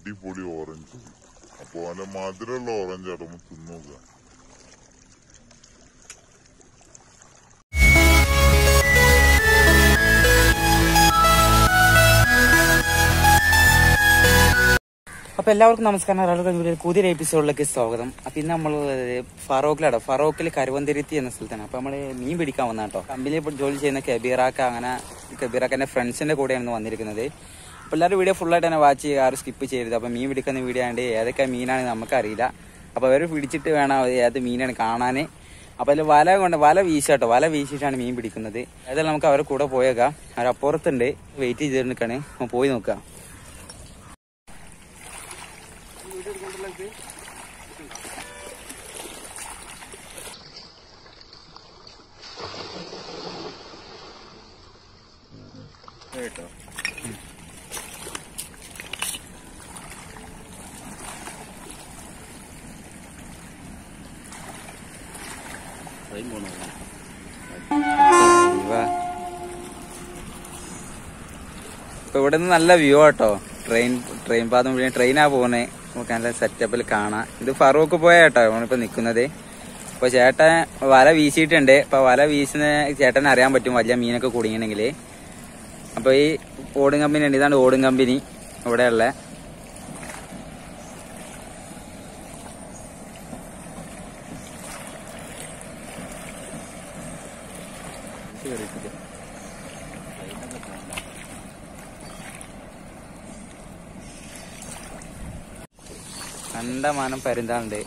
അടിപൊളി ഓറഞ്ച്. അപ്പൊ നല്ല മധുരമുള്ള ഓറഞ്ച് ആട്ടോ, തിന്നോക്ക. അപ്പൊ എല്ലാവർക്കും നമസ്കാരം. പുതിയൊരു എപ്പിസോഡിലേക്ക് സ്വാഗതം. അപ്പൊ ഇന്ന് നമ്മൾ ഫറോക്കിലാട്ടോ. ഫറോക്കിൽ കരുവന്തിരുത്തി എന്ന സ്ഥലത്താണ്. അപ്പൊ നമ്മള് മീൻ പിടിക്കാൻ വന്ന കേട്ടോ. കമ്പനിയിൽ ജോലി ചെയ്യുന്ന കബീറാക്ക, അങ്ങനെ കബീറാക്കന്റെ ഫ്രണ്ട്സിന്റെ കൂടെയാണ് വന്നിരിക്കുന്നത്. അപ്പൊ എല്ലാവരും വീഡിയോ ഫുള്ളായിട്ട് തന്നെ വാച്ച് ചെയ്യുക, ആരും സ്കിപ്പ് ചെയ്യരുത്. അപ്പൊ മീൻ പിടിക്കുന്ന വീഡിയോ ആയതുകൊണ്ട് ഏതൊക്കെ മീനാണെന്ന് നമുക്കറിയില്ല. അപ്പൊ അവർ പിടിച്ചിട്ട് വേണം ഏത് മീനാണ് കാണാൻ. അപ്പൊ അതിൽ വല വീശാട്ടോ, വല വീശിയിട്ടാണ് മീൻ പിടിക്കുന്നത്. ഏതായാലും നമുക്ക് അവരുടെ കൂടെ പോയേക്കാം. അവരപ്പുറത്തുണ്ട്, വെയിറ്റ് ചെയ്ത് നിൽക്കാണ്. പോയി നോക്കാം. ഇപ്പൊ ഇവിടെ നിന്ന് നല്ല വ്യൂ ആട്ടോ. ട്രെയിൻ പാതം വഴി ട്രെയിനാ പോകുന്നത്. നമുക്ക് നല്ല സെറ്റപ്പിൽ കാണാം. ഇത് ഫറൂഖ് പോയ കേട്ടോ നമ്മളിപ്പോ നിക്കുന്നത്. അപ്പൊ ചേട്ടൻ വല വീശിയിട്ടുണ്ട്. അപ്പൊ വല വീശുന്ന ചേട്ടനെ അറിയാൻ പറ്റും വലിയ മീനൊക്കെ കുടുങ്ങിണെങ്കിൽ. അപ്പൊ ഈ ഓടും കമ്പനി ഉണ്ട്, ഇതാണ് ഓടും കമ്പനി ഇവിടെയുള്ള. കണ്ടമാനം പരുന്താണ്ട്.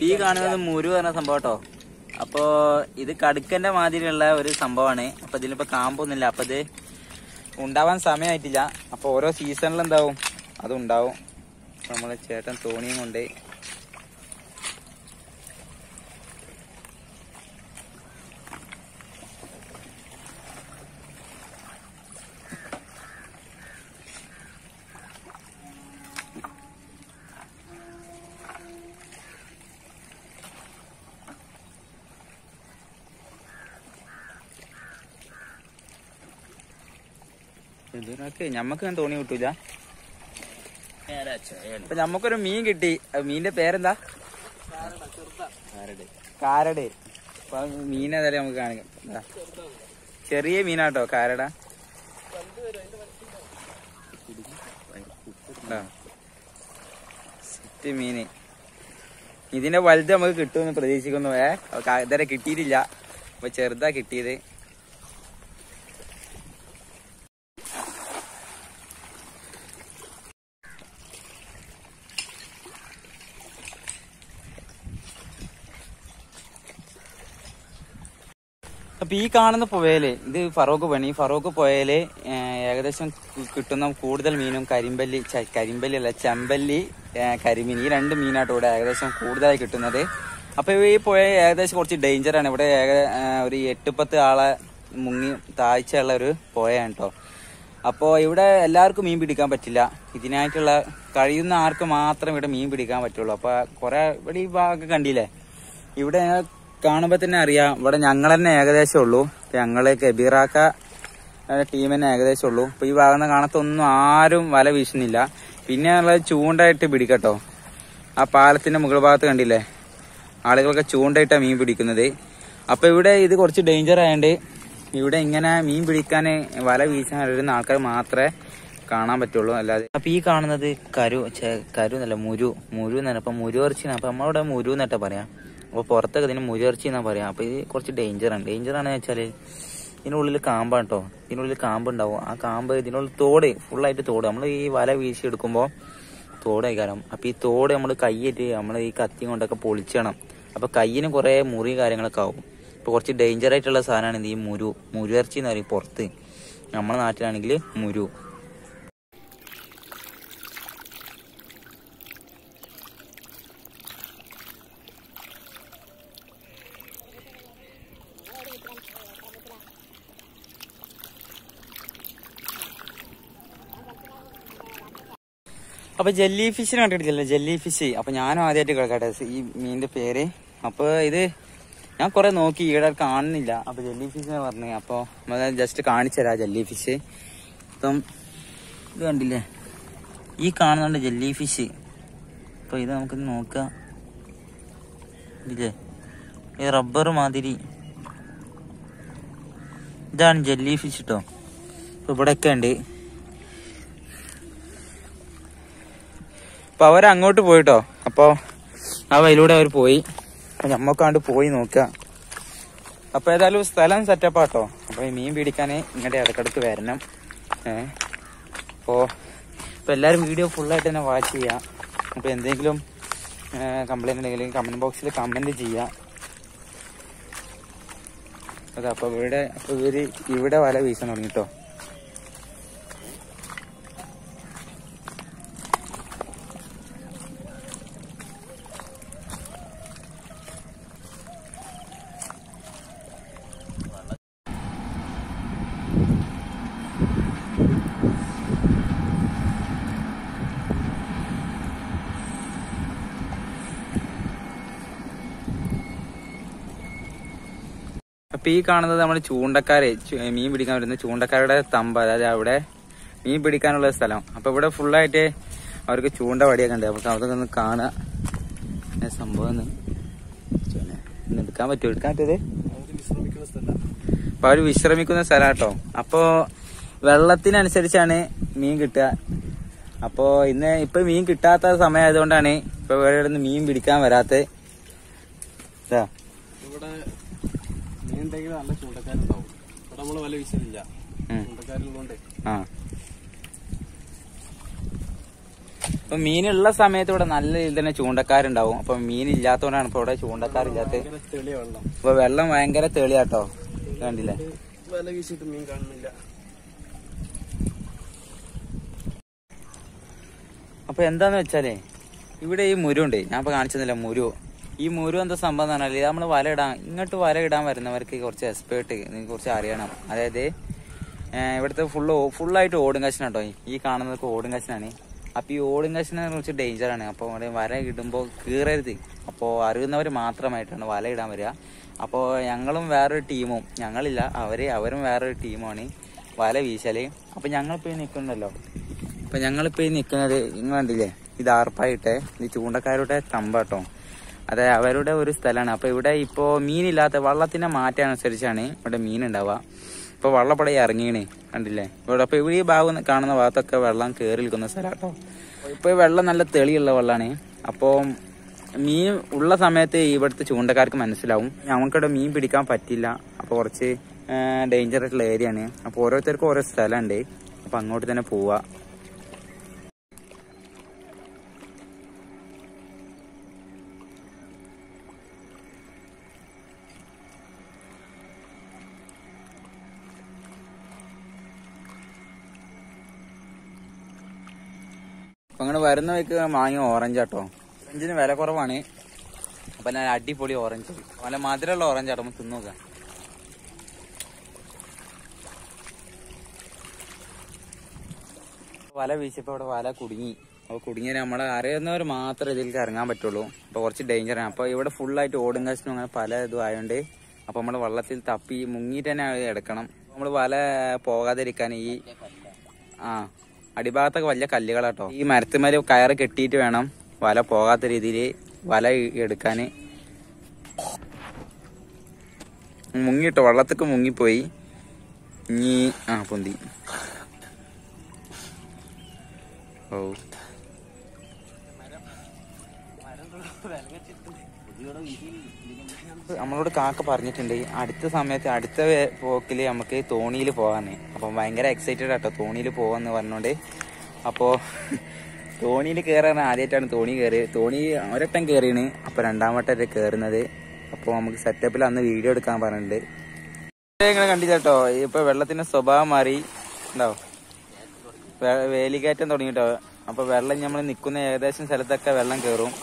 ഈ കാണുന്നത് മുരു പറഞ്ഞ സംഭവം കേട്ടോ. അപ്പൊ ഇത് കടുക്കന്റെ മാതിരിയുള്ള ഒരു സംഭവമാണ്. അപ്പൊ ഇതിലിപ്പോ കാമ്പൊന്നുമില്ല. അപ്പൊ ഇത് ഉണ്ടാവാൻ സമയമായിട്ടില്ല. അപ്പൊ ഓരോ സീസണിൽ എന്താവും അതുണ്ടാവും. നമ്മളെ ചേട്ടൻ തോണിയും കൊണ്ട് ഞമ്മക്ക് തോണി കിട്ടൂല. അപ്പൊ ഞമ്മക്കൊരു മീൻ കിട്ടി. മീനിന്റെ പേരെന്താ? കാരട്. അപ്പൊ മീനേതായാലും നമുക്ക് കാണിക്കാം. ചെറിയ മീനാട്ടോ കാരട. സെറ്റ് മീന്. ഇതിന്റെ വലുത് നമുക്ക് കിട്ടുമെന്ന് പ്രതീക്ഷിക്കുന്നു. ഇതുവരെ കിട്ടിയിട്ടില്ല. അപ്പൊ ചെറുതാ കിട്ടിയത്. അപ്പൊ ഈ കാണുന്ന പുഴയില് ഇത് ഫറൂഖ് പണി. ഫറൂഖ് പുഴയില് ഏകദേശം കിട്ടുന്ന കൂടുതൽ മീനും കരിമ്പല്ലി അല്ല ചെമ്പല്ലി, കരിമീൻ, ഈ രണ്ട് മീനാട്ടോ ഇവിടെ ഏകദേശം കൂടുതലായി കിട്ടുന്നത്. അപ്പൊ ഈ പുഴ ഏകദേശം കുറച്ച് ഡേഞ്ചറാണ്. ഇവിടെ ഒരു 8-10 ആളെ മുങ്ങി താഴ്ചയുള്ള ഒരു പുഴയാണ് കേട്ടോ. അപ്പോ ഇവിടെ എല്ലാവർക്കും മീൻ പിടിക്കാൻ പറ്റില്ല. ഇതിനായിട്ടുള്ള കഴിയുന്ന ആർക്ക് മാത്രം ഇവിടെ മീൻ പിടിക്കാൻ പറ്റുള്ളൂ. അപ്പൊ കുറെ ഇവിടെ ഈ ഭാഗമൊക്കെ കണ്ടില്ലേ, ഇവിടെ കാണുമ്പോ തന്നെ അറിയാം ഇവിടെ ഞങ്ങൾ തന്നെ ഏകദേശം ഉള്ളൂ. ഞങ്ങള് കബീറാക്ക ടീം തന്നെ ഏകദേശം ഉള്ളൂ. ഇപ്പൊ ഈ ഭാഗം കാണത്തൊന്നും ആരും വല വീശുന്നില്ല. പിന്നെ ഉള്ളത് ചൂണ്ടായിട്ട് പിടിക്കട്ടോ. ആ പാലത്തിന്റെ മുകൾ ഭാഗത്ത് കണ്ടില്ലേ, ആളുകളൊക്കെ ചൂണ്ടായിട്ടാണ് മീൻ പിടിക്കുന്നത്. അപ്പൊ ഇവിടെ ഇത് കുറച്ച് ഡേഞ്ചർ ആയതുകൊണ്ട് ഇവിടെ ഇങ്ങനെ മീൻ പിടിക്കാൻ വല വീശാൻ വരുന്ന ആൾക്കാർ മാത്രമേ കാണാൻ പറ്റുള്ളൂ. അല്ലാതെ അപ്പൊ ഈ കാണുന്നത് കരു എന്നല്ല, മുരു എന്നാണ്. അപ്പൊ മുരു ഇറച്ചിന്നാണ്. അപ്പൊ നമ്മളിവിടെ മുരു എന്നിട്ടാ പറയാം. അപ്പൊ പുറത്തൊക്കെ ഇതിന് മുരിർച്ചി എന്നാ പറയാം. അപ്പൊ ഇത് കുറച്ച് ഡേഞ്ചറാണെന്ന് വെച്ചാല് ഇതിനുള്ളിൽ കാമ്പാണ് കേട്ടോ. ഇതിനുള്ളിൽ കാമ്പ് ഉണ്ടാവും. ആ കാമ്പ് ഇതിനുള്ളിൽ തോട്, ഫുള്ളായിട്ട് തോട്. നമ്മൾ ഈ വല വീശി എടുക്കുമ്പോ തോട് കാരണം. അപ്പൊ ഈ തോട് നമ്മൾ കൈയിട്ട് നമ്മൾ ഈ കത്തി കൊണ്ടൊക്കെ പൊളിച്ചണം. അപ്പൊ കയ്യിന് കുറെ മുറി കാര്യങ്ങളൊക്കെ ആവും. ഇപ്പൊ കുറച്ച് ഡേഞ്ചർ ആയിട്ടുള്ള സാധനമാണ് ഇത്. ഈ മുരിർച്ചി എന്ന് പറയും പുറത്ത്. നമ്മുടെ നാട്ടിലാണെങ്കിൽ മുരു. അപ്പൊ ജെല്ലി ഫിഷിനെ കണ്ടിട്ടില്ല, ജെല്ലി ഫിഷ്. അപ്പൊ ഞാനും ആദ്യമായിട്ട് കേൾക്കട്ടെ ഈ മീനിന്റെ പേര്. അപ്പൊ ഇത് ഞാൻ കുറെ നോക്കി, ഈടെ കാണുന്നില്ല. അപ്പൊ ജെല്ലി ഫിഷിനെ പറഞ്ഞു. അപ്പൊ ജസ്റ്റ് കാണിച്ചു തരാം ജെല്ലി ഫിഷ്. ഇപ്പം ഇത് കണ്ടില്ലേ, ഈ കാണുന്നുണ്ട് ജെല്ലി ഫിഷ്. അപ്പൊ ഇത് നമുക്ക് നോക്കാം. ഇല്ലേ, ഈ റബ്ബർ മാതിരി ഇതാണ് ജെല്ലി ഫിഷ് കേട്ടോ. അപ്പൊ ഇവിടെയൊക്കെ ഉണ്ട്. അപ്പൊ അവരങ്ങോട്ട് പോയിട്ടോ. അപ്പൊ ആ വഴിയിലൂടെ അവർ പോയി. അപ്പൊ ഞമ്മക്കാണ്ട് പോയി നോക്കുക. അപ്പൊ ഏതായാലും സ്ഥലം സെറ്റപ്പാട്ടോ. അപ്പൊ ഈ മീൻ പിടിക്കാന് ഇങ്ങോട്ട് ഇടക്കിടക്ക് വരണം. അപ്പൊ എല്ലാരും വീഡിയോ ഫുള്ളായിട്ട് തന്നെ വാച്ച് ചെയ്യാം. അപ്പൊ എന്തെങ്കിലും കംപ്ലൈന്റ് ഉണ്ടെങ്കിൽ കമന്റ് ബോക്സിൽ കമന്റ് ചെയ്യാം. അതെ, അപ്പൊ ഇവര് ഇവിടെ വല വീശാൻ തുടങ്ങിട്ടോ. അപ്പൊ ഈ കാണുന്നത് നമ്മൾ ചൂണ്ടക്കാരെ മീൻ പിടിക്കാൻ വരുന്ന ചൂണ്ടക്കാരുടെ തമ്പ്, അതായത് അവിടെ മീൻ പിടിക്കാനുള്ള സ്ഥലം. അപ്പൊ ഇവിടെ ഫുള്ളായിട്ട് അവർക്ക് ചൂണ്ട വടിയൊക്കെ ഉണ്ട്. അപ്പൊ അതൊക്കെ ഒന്ന് കാണുക സംഭവം. എടുക്കാൻ പറ്റത് അപ്പൊ അവര് വിശ്രമിക്കുന്ന സ്ഥലം കേട്ടോ. അപ്പൊ വെള്ളത്തിനനുസരിച്ചാണ് മീൻ കിട്ടുക. അപ്പൊ ഇപ്പൊ മീൻ കിട്ടാത്ത സമയം ആയതുകൊണ്ടാണ് ഇപ്പൊ ഇവിടെ നിന്ന് മീൻ പിടിക്കാൻ വരാത്ത. നല്ല ചൂണ്ടക്കാരുണ്ടാവും. ഇവിടെ നമ്മള് വല വീശലില്ല, ചൂണ്ടക്കാരുള്ളതുകൊണ്ട്. അപ്പൊ മീനുള്ള സമയത്ത് ഇവിടെ നല്ല രീതിയിൽ തന്നെ ചൂണ്ടക്കാരുണ്ടാവും. അപ്പൊ മീൻ ഇല്ലാത്തതുകൊണ്ടാണ് ഇപ്പൊ ഇവിടെ ചൂണ്ടക്കാരില്ലാത്ത. ഇപ്പൊ വെള്ളം ഭയങ്കര തെളിയാട്ടോ, കണ്ടില്ലേ. വല വീശിട്ട് മീൻ കാണുന്നില്ല. അപ്പൊ എന്താന്ന് വെച്ചാലേ ഇവിടെ ഈ മുരുണ്ട്, ഞാൻ ഇപ്പൊ കാണിച്ചെന്നില്ല മുരു. ഈ മുരു എന്താ സംഭവം എന്ന് പറഞ്ഞാൽ നമ്മള് ഇങ്ങോട്ട് വല ഇടാൻ വരുന്നവർക്ക് കുറച്ച് എക്സ്പേർട്ട് കുറച്ച് അറിയണം. അതായത് ഇവിടുത്തെ ഫുള്ളായിട്ട് ഓടും കശനാട്ടോ. ഈ കാണുന്നതൊക്കെ ഓടും കശനാണ്. അപ്പൊ ഈ ഓടും കശനെ കുറച്ച് ഡേഞ്ചറാണ്. അപ്പൊ അവിടെ വല ഇടുമ്പോ കീറരുത്. അപ്പോ അറിയുന്നവർ മാത്രമായിട്ടാണ് വല ഇടാൻ വരിക. അപ്പോ ഞങ്ങളും വേറൊരു ടീമും, ഞങ്ങളില്ല അവരും വേറൊരു ടീമാണ് വല വീശല്. അപ്പൊ ഞങ്ങളിപ്പോ നിൽക്കുന്നല്ലോ. അപ്പൊ ഞങ്ങളിപ്പോ നിൽക്കുന്നത് നിങ്ങൾ കണ്ടില്ലേ, ഇത് ആർപ്പായിട്ടെ ഇത് ചൂണ്ടക്കാരുടെ തമ്പാട്ടോ. അതെ, അവരുടെ ഒരു സ്ഥലമാണ്. അപ്പൊ ഇവിടെ ഇപ്പോ മീനില്ലാത്ത വെള്ളത്തിന്റെ മാറ്റം അനുസരിച്ചാണ് ഇവിടെ മീൻ ഉണ്ടാവുക. ഇപ്പൊ വള്ളപ്പട ഇറങ്ങിയാണ്, കണ്ടില്ലേ ഇവിടെ. അപ്പൊ ഇവിടെ ഈ ഭാഗം കാണുന്ന ഭാഗത്തൊക്കെ വെള്ളം കയറി നിൽക്കുന്ന സ്ഥലം കേട്ടോ. ഇപ്പൊ വെള്ളം നല്ല തെളിയുള്ള വെള്ളമാണ്. അപ്പൊ മീൻ ഉള്ള സമയത്ത് ഇവിടുത്തെ ചൂണ്ടക്കാർക്ക് മനസ്സിലാവും നമുക്കിവിടെ മീൻ പിടിക്കാൻ പറ്റില്ല. അപ്പൊ കുറച്ച് ഡേഞ്ചർ ആയിട്ടുള്ള ഏരിയ ആണ്. അപ്പൊ ഓരോരുത്തർക്കും ഓരോ സ്ഥലമുണ്ട്. അപ്പൊ അങ്ങോട്ട് തന്നെ പോവാ. അപ്പൊ അങ്ങനെ വരുന്ന വഴിക്ക് വാങ്ങിയ ഓറഞ്ച് ആട്ടോ. ഓറഞ്ചിന് വില കുറവാണ്. അപ്പൊ നല്ല അടിപൊളി ഓറഞ്ച്, നല്ല മധുരമുള്ള ഓറഞ്ച് ആട്ടോ. നമുക്ക് തിന്നോക്കാം. വല വീശിയപ്പോ അവിടെ വല കുടുങ്ങി. അപ്പൊ കുടുങ്ങിയ നമ്മളെ അറിയുന്നവർ മാത്രമേ ഇതിലേക്ക് ഇറങ്ങാൻ പറ്റുള്ളൂ. അപ്പൊ കുറച്ച് ഡേഞ്ചറാണ്. അപ്പൊ ഇവിടെ ഫുള്ളായിട്ട് ഓടും കാശിനും അങ്ങനെ പല ഇതും ആയതുകൊണ്ട് അപ്പൊ നമ്മള് വെള്ളത്തിൽ തപ്പി മുങ്ങിയിട്ട് തന്നെ എടുക്കണം. നമ്മള് വല പോകാതിരിക്കാൻ ഈ അടിഭാഗത്തൊക്കെ വലിയ കല്ലുകളാട്ടോ. ഈ മരത്തുമേല് കയറ് കെട്ടിയിട്ട് വേണം വല പോകാത്ത രീതിയിൽ വല എടുക്കാന്. മുങ്ങിട്ടോ, വെള്ളത്തൊക്കെ മുങ്ങിപ്പോയി. ഇനി പൊന്തി. ഓ, നമ്മളോട് കാക്ക പറഞ്ഞിട്ടുണ്ട് അടുത്ത സമയത്ത് അടുത്ത പോക്കില് നമുക്ക് തോണിയിൽ പോകാന്ന്. അപ്പം ഭയങ്കര എക്സൈറ്റഡ് ആട്ടോ തോണിയിൽ പോവാന്ന് പറഞ്ഞോണ്ട്. അപ്പോ തോണിയിൽ കയറാൻ ആദ്യമായിട്ടാണ് തോണി കയറിയത്. തോണി ഒരട്ടം കയറിയാണ്. അപ്പൊ രണ്ടാമത്തെ കയറുന്നത്. അപ്പൊ നമുക്ക് സെറ്റപ്പിൽ അന്ന് വീഡിയോ എടുക്കാൻ പറഞ്ഞിട്ടുണ്ട്. ഇങ്ങനെ കണ്ടിട്ടോ ഇപ്പൊ വെള്ളത്തിന്റെ സ്വഭാവം മാറി ഉണ്ടാവും. വേലിക്കയറ്റം തുടങ്ങിട്ടോ. അപ്പൊ വെള്ളം നമ്മൾ നിൽക്കുന്ന ഏകദേശം സ്ഥലത്തൊക്കെ വെള്ളം കയറും.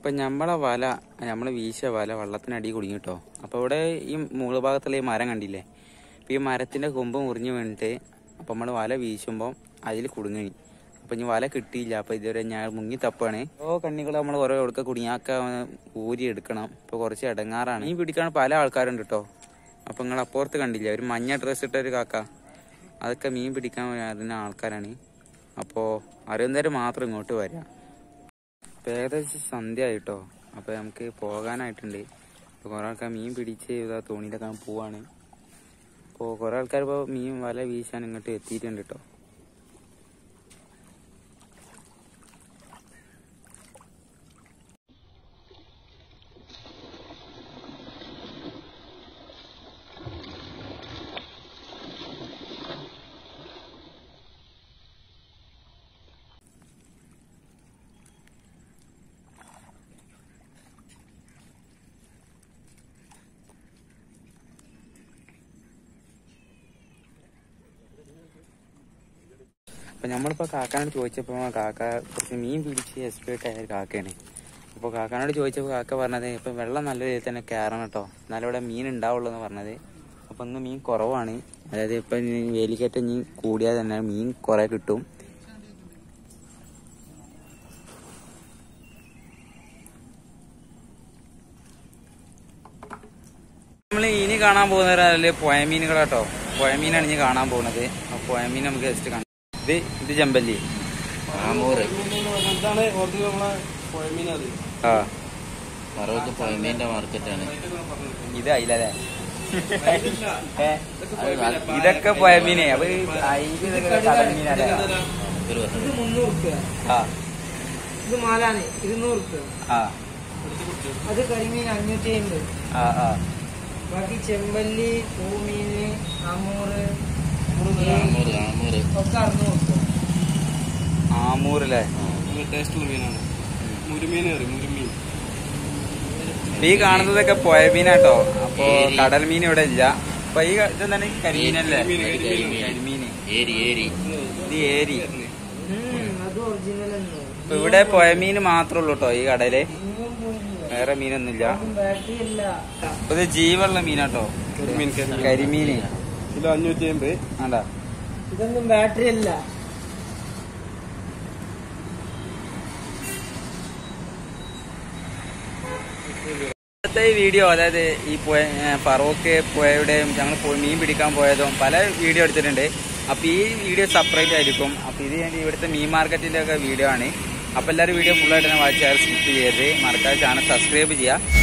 ഇപ്പൊ നമ്മള് വീശ വല വള്ളത്തിനടി കുടുങ്ങിട്ടോ. അപ്പൊ ഇവിടെ ഈ മുകൾ ഭാഗത്തുള്ള ഈ മരം കണ്ടില്ലേ, അപ്പൊ ഈ മരത്തിന്റെ കൊമ്പ് മുറിഞ്ഞു വീണിട്ട് അപ്പൊ നമ്മള് വല വീശുമ്പോ അതിൽ കുടുങ്ങി. അപ്പൊ ഇനി വല കിട്ടിയില്ല. അപ്പൊ ഇതുവരെ ഞാൻ മുങ്ങി തപ്പാണ്. കണ്ണികൾ നമ്മൾ ഓരോ കൊടുക്ക കുടുങ്ങിയാക്ക ഊരി എടുക്കണം. ഇപ്പൊ കുറച്ച് ഇടങ്ങാറാണ്. മീൻ പിടിക്കാൻ പല ആൾക്കാരുണ്ട് കേട്ടോ. അപ്പൊ നിങ്ങൾ അപ്പുറത്ത് കണ്ടില്ല, ഒരു മഞ്ഞ ഡ്രസ് ഇട്ട ഒരു കാക്ക, അതൊക്കെ മീൻ പിടിക്കാൻ അറിയുന്ന ആൾക്കാരാണ്. അപ്പോ അറിയുന്നവര് മാത്രം ഇങ്ങോട്ട് വരാം. ഇപ്പൊ ഏകദേശം സന്ധ്യ ആയിട്ടോ. അപ്പൊ നമുക്ക് പോകാനായിട്ടുണ്ട്. അപ്പൊ കുറെ ആൾക്കാർ മീൻ പിടിച്ച് തോണിയിലൊക്കെ പോവാണ്. അപ്പോ കുറെ ആൾക്കാർ ഇപ്പൊ മീൻ വല വീശാൻ ഇങ്ങോട്ട് എത്തിയിട്ടുണ്ട് കേട്ടോ. അപ്പൊ നമ്മളിപ്പോ കാക്കാനോട് ചോദിച്ചപ്പോ കാക്ക കുറച്ച് മീൻ പിടിച്ച് എക്സ്പേർട്ട് ആയ കാക്കയാണ്. അപ്പൊ കാക്കാനോട് ചോദിച്ചപ്പോ കാക്ക പറഞ്ഞത് ഇപ്പൊ വെള്ളം നല്ല രീതിയിൽ തന്നെ കയറണം കേട്ടോ, എന്നാലും ഇവിടെ മീൻ ഉണ്ടാവുള്ളൂ എന്ന് പറഞ്ഞത്. അപ്പൊ ഇന്ന് മീൻ കുറവാണ്. അതായത് ഇപ്പൊ വേലിക്കറ്റ മീൻ കൂടിയാൽ തന്നെ മീൻ കുറെ കിട്ടും. നമ്മൾ ഇനി കാണാൻ പോകുന്നവരല്ലേ പുഴമീനുകളാട്ടോ. പുഴമീനാണ് ഇനി കാണാൻ പോകുന്നത്. അപ്പൊ പുഴമീൻ നമുക്ക് ജസ്റ്റ് കാണാം. ഇത് ചെമ്പല്ലി, ആമൂറ്. പുഴമീന്റെ മാർക്കറ്റാണ് ഇത്. അയിലല്ലേ ഇതൊക്കെ പുഴമീനെ. അപ്പൊ കടൽമീനല്ലേ. ഇത് 300 രൂപ. ഇത് മാലാണ് 200 രൂപ. അത് കരിമീൻ 550. ബാക്കി ചെമ്പല്ലി, പൂമീന്, ആമൂറ് ഒക്കെ 600 രൂപ. ആമൂറല്ലേ. ടേസ്റ്റ് മീനാണ്. മുരുമീൻ മുരുമീൻ. ഈ കാണുന്നതൊക്കെ പുഴമീനാട്ടോ. അപ്പൊ കടൽ മീൻ ഇവിടെ ഇല്ല. അപ്പൊ ഈ ഇതെന്താണ് കരിമീനല്ലേ. കരിമീന് ഇത് ഏരി. അത് ഒറിജിനൽ. അപ്പൊ ഇവിടെ പുഴമീൻ മാത്രമേ ഉള്ളൂ കേട്ടോ ഈ കടയില്, വേറെ മീനൊന്നുമില്ല. ബാറ്ററി ഇല്ല. അപ്പൊ ഇത് ജീവുള്ള മീനാട്ടോ കരിമീന്. കിലോ 550. ആണ്ടാ, ഇതൊന്നും ബാറ്ററി അല്ല. ഇന്നത്തെ ഈ വീഡിയോ, അതായത് ഈ ഫറോക്ക് പുഴയുടെയും ഞങ്ങൾ മീൻ പിടിക്കാൻ പോയതും പല വീഡിയോ എടുത്തിട്ടുണ്ട്. അപ്പൊ ഈ വീഡിയോ സെപ്പറേറ്റ് ആയിരിക്കും. അപ്പൊ ഇത് ഇവിടുത്തെ മീൻ മാർക്കറ്റിന്റെ ഒക്കെ വീഡിയോ ആണ്. അപ്പൊ എല്ലാവരും വീഡിയോ ഫുള്ളായിട്ട് തന്നെ വാച്ച് ചെയ്യാൻ സ്കിപ്പ് ചെയ്യരുത്. മറക്കാതെ ചാനൽ സബ്സ്ക്രൈബ് ചെയ്യുക.